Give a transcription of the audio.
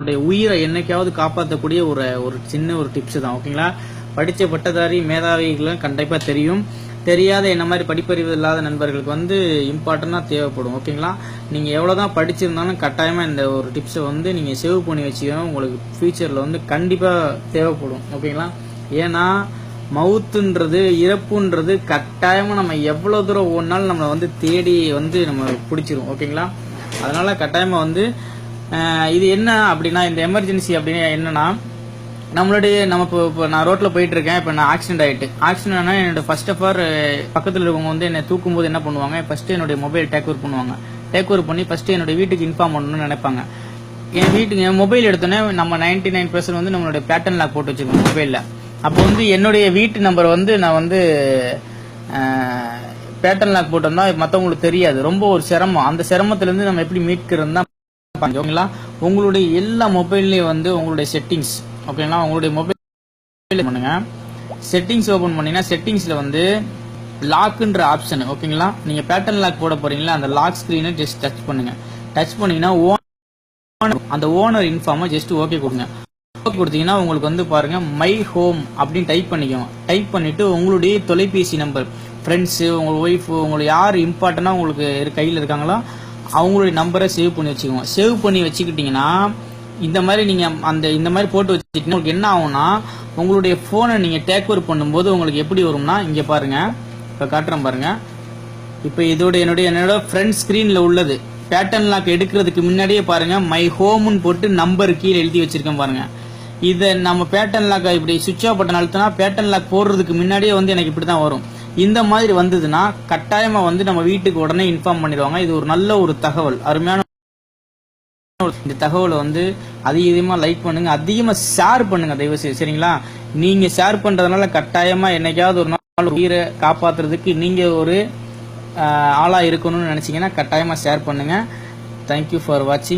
உயிரை என்னைக்காவது காப்பாற்றக்கூடிய ஒரு சின்ன ஒரு டிப்ஸ் தான். ஓகேங்களா? படித்த பட்டதாரி மேதாவிகளும் கண்டிப்பாக தெரியும். தெரியாத என்ன மாதிரி படிப்பறிவு இல்லாத நண்பர்களுக்கு வந்து இம்பார்ட்டண்டாக தேவைப்படும். ஓகேங்களா? நீங்கள் எவ்வளோதான் படிச்சிருந்தாலும் கட்டாயமாக இந்த ஒரு டிப்ஸை வந்து நீங்கள் சேவ் பண்ணி வச்சுக்கணும். உங்களுக்கு ஃபியூச்சரில் வந்து கண்டிப்பாக தேவைப்படும். ஓகேங்களா? ஏன்னா மவுத்துன்றது இறப்புன்றது கட்டாயமாக நம்ம எவ்வளோ தூரம் ஓடினாலும் நம்மளை வந்து தேடி வந்து நம்ம பிடிச்சிரும். ஓகேங்களா? அதனால் கட்டாயமாக வந்து இது என்ன அப்படின்னா, இந்த எமர்ஜென்சி அப்படின்னா என்னன்னா, நம்ம இப்போ நான் ரோட்டில் போயிட்டு இருக்கேன். இப்போ நான் ஆக்சிடென்ட் ஆகிட்டு என்னோட ஃபர்ஸ்ட் ஆஃப் ஆல் பக்கத்தில் இருக்கவங்க வந்து என்னை தூக்கும்போது என்ன பண்ணுவாங்க, ஃபர்ஸ்ட் என்னுடைய மொபைல் டேக் ஓவர் பண்ணுவாங்க. டேக் ஓவர் பண்ணி ஃபர்ஸ்ட் என்னோட வீட்டுக்கு இன்ஃபார்ம் பண்ணணும்னு நினைப்பாங்க. என் மொபைல் எடுத்தோன்னே நம்ம 99% வந்து நம்மளுடைய பேட்டர்ன் லாக் போட்டு வச்சுக்கோங்க மொபைலில். அப்போ வந்து என்னுடைய வீட்டு நம்பர் வந்து நான் வந்து பேட்டர்ன் லாக் போட்டோம்னா மற்றவங்களுக்கு தெரியாது. ரொம்ப ஒரு சிரமம். அந்த சிரமத்திலேருந்து நம்ம எப்படி மீட்கிறது தான். ஓகேங்களா? உங்களுடைய எல்லா மொபைல்லையும் வந்து உங்களுடைய செட்டிங்ஸ், ஓகேங்களா, உங்களுடைய மொபைல் பண்ணுங்க. செட்டிங்ஸ் ஓபன் பண்ணீங்கன்னா செட்டிங்ஸ்ல வந்து லாக்ன்ற ஆப்ஷன், ஓகேங்களா, நீங்க பேட்டர்ன் லாக் போட போறீங்களா, அந்த லாக் ஸ்கிரீனை ஜஸ்ட் டச் பண்ணுங்க. டச் பண்ணீங்கன்னா அந்த ஓனர் இன்ஃபார்மை ஜஸ்ட் ஓகே கொடுங்க. ஓகே கொடுத்தீங்கன்னா உங்களுக்கு வந்து பாருங்க மை ஹோம் அப்படின்னு டைப் பண்ணிக்கோங்க. டைப் பண்ணிட்டு உங்களுடைய தொலைபேசி நம்பர், ஃப்ரெண்ட்ஸு, உங்க ஒய்ஃப், உங்களுக்கு யார் இம்பார்ட்டண்டா உங்களுக்கு கையில் இருக்காங்களோ அவங்களுடைய நம்பரை சேவ் பண்ணி வச்சுக்கோங்க. சேவ் பண்ணி வச்சுக்கிட்டீங்கன்னா இந்த மாதிரி நீங்கள் இந்த மாதிரி போட்டு வச்சுக்கிட்டீங்கன்னா உங்களுக்கு என்ன ஆகும்னா, உங்களுடைய ஃபோனை நீங்கள் டேக் ஓவர் பண்ணும்போது உங்களுக்கு எப்படி வரும்னா, இங்கே பாருங்க, இப்போ காட்டுறேன் பாருங்க. இப்போ என்னோட ஃப்ரண்ட் ஸ்க்ரீனில் உள்ளது பேட்டர்ன் லாக் எடுக்கிறதுக்கு முன்னாடியே பாருங்க மை ஹோம்னு போட்டு நம்பர் கீழே எழுதி வச்சிருக்கேன் பாருங்க. இதை நம்ம பேட்டர்ன் லாக் இப்படி சுவிட்ச் ஆஃப் பட்டன் அழுத்தினா பேட்டர்ன் லாக் போடுறதுக்கு முன்னாடியே வந்து எனக்கு இப்படி தான் வரும். இந்த மாதிரி வந்ததுன்னா கட்டாயமா வந்து நம்ம வீட்டுக்கு உடனே இன்ஃபார்ம் பண்ணிடுவாங்க. இது ஒரு நல்ல ஒரு தகவல், அருமையான இந்த தகவலை வந்து அதிகமா லைக் பண்ணுங்க, அதிகமா ஷேர் பண்ணுங்க தயவு செய்து. சரிங்களா? நீங்க ஷேர் பண்றதுனால கட்டாயமா என்னைக்காவது ஒரு நாள் உயிரை காப்பாத்துறதுக்கு நீங்க ஒரு ஆளா இருக்கணும்னு நினைச்சீங்கன்னா கட்டாயமா ஷேர் பண்ணுங்க. தேங்க்யூ ஃபார் வாட்சிங்.